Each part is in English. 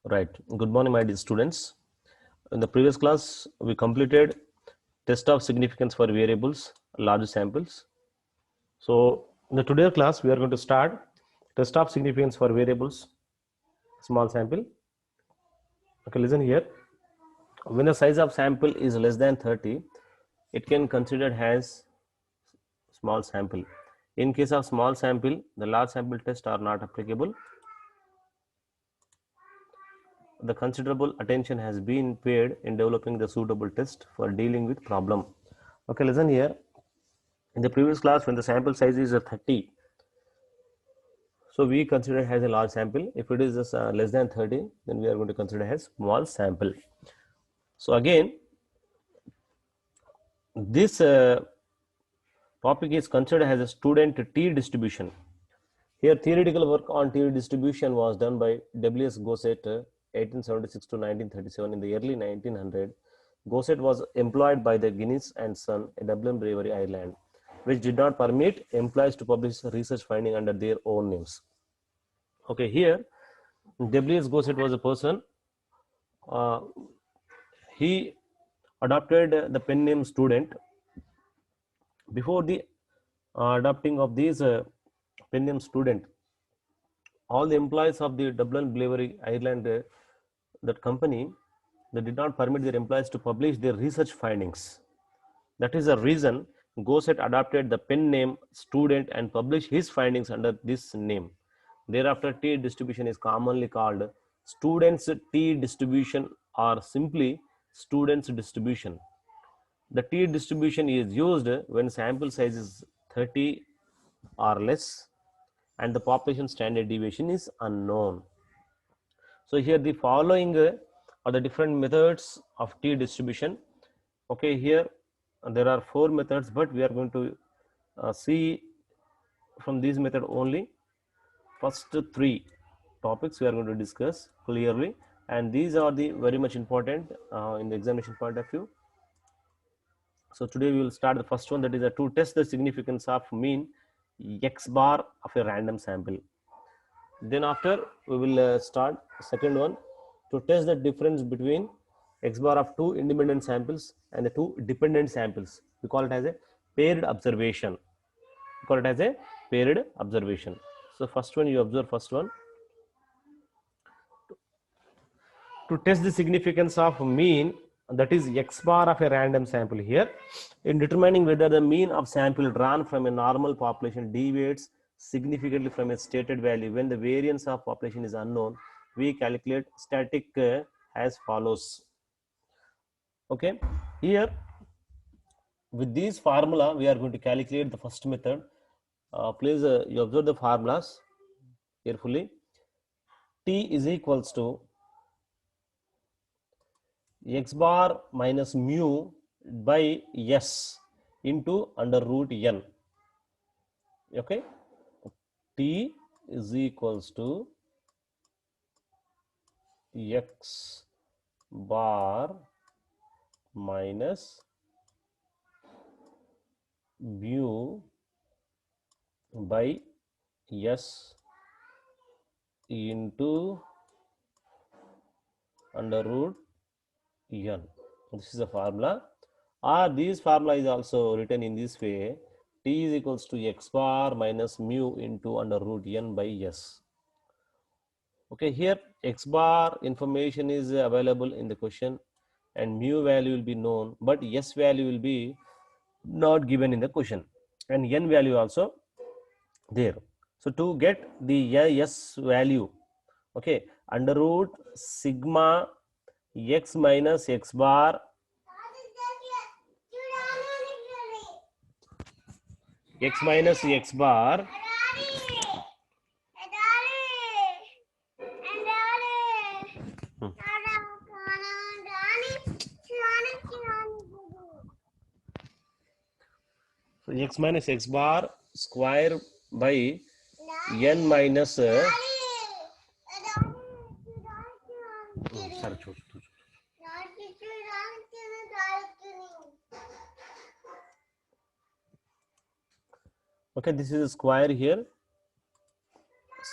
Right. Good morning, my dear students. In the previous class, we completed test of significance for variables, large samples. So, in the today's class, we are going to start test of significance for variables, small sample. Okay, listen here. When the size of sample is less than 30, it can considered as small sample. In case of small sample, the large sample test are not applicable. The considerable attention has been paid in developing the suitable test for dealing with problem. Okay, listen here. In the previous class, when the sample size is 30, so we consider it as a large sample. If it is just, less than 30, then we are going to consider as small sample. So again, this topic is considered as a student T distribution. Here, theoretical work on T distribution was done by W.S. Gosset, 1876 to 1937. In the early 1900, Gosset was employed by the Guinness and Son, a Dublin brewery, Ireland, which did not permit employees to publish research finding under their own names. Okay, here W.S. Gosset was a person. Uh, he adopted the pen name student. Before the adopting of these pen name student, all the employees of the Dublin Brewery Ireland, that company, they did not permit their employees to publish their research findings. That is the reason Gosset adopted the pen name student and published his findings under this name. Thereafter, T distribution is commonly called students T distribution or simply students distribution. The T distribution is used when sample size is 30 or less and the population standard deviation is unknown. So here the following are the different methods of T distribution. Okay, here there are 4 methods, but we are going to see from this method only first 3 topics we are going to discuss clearly, and these are the very much important in the examination point of view. So today we will start the first one, that is to test the significance of mean x bar of a random sample. Then after we will start second one, to test the difference between x bar of 2 independent samples and the 2 dependent samples. We call it as a paired observation. We call it as a paired observation. So first one, you observe first one. To test the significance of mean, that is x bar of a random sample here, in determining whether the mean of sample drawn from a normal population deviates significantly from a stated value when the variance of population is unknown, we calculate static as follows. Okay, here with this formula we are going to calculate the first method. Please you observe the formulas carefully. T is equals to x bar minus mu by s into under root n. Okay, T is equals to x bar minus mu by s into under root n. This is a formula, or this formula is also written in this way: T is equals to x bar minus mu into under root n by s. Okay, here x bar information is available in the question and mu value will be known, but s value will be not given in the question, and n value also there. So to get the s value, okay, under root sigma x minus x bar x minus x bar so x minus x bar square by n minus sorry, okay, this is a square here,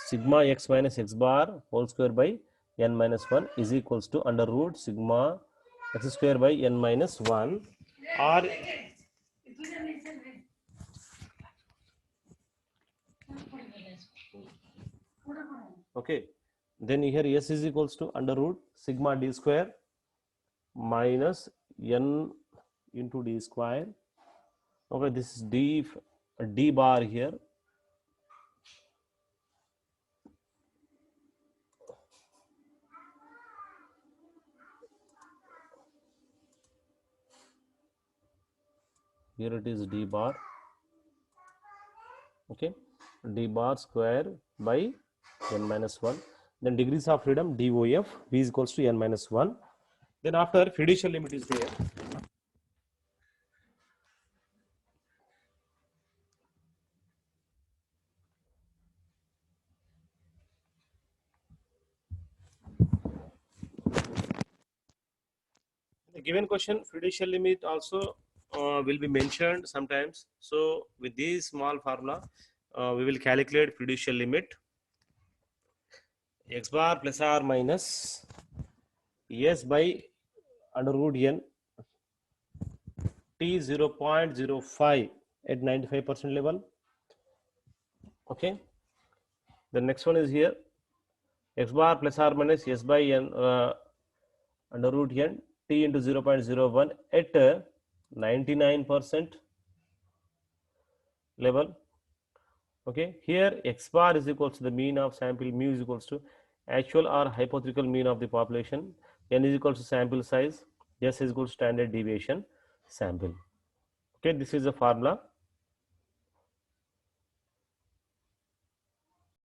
sigma x minus x bar whole square by n minus 1 is equals to under root sigma x square by n minus 1, or okay, then here s is equals to under root sigma d square minus n into d square. Okay, this is d bar here. Here it is d bar. Okay, d bar square by n minus 1. Then degrees of freedom DOF v is equals to n minus 1. Then after fiducial limit is there. The given question, fiducial limit also will be mentioned sometimes. So with this small formula, we will calculate fiducial limit. X bar plus or minus s by under root n t 0.05 at 95% level. Okay. The next one is here, x bar plus or minus s by n under root n t into 0.01 at 99% level. Okay, here x bar is equals to the mean of sample, mu is equals to actual or hypothetical mean of the population, n is equals to sample size, s is equals to standard deviation sample. Okay, this is the formula.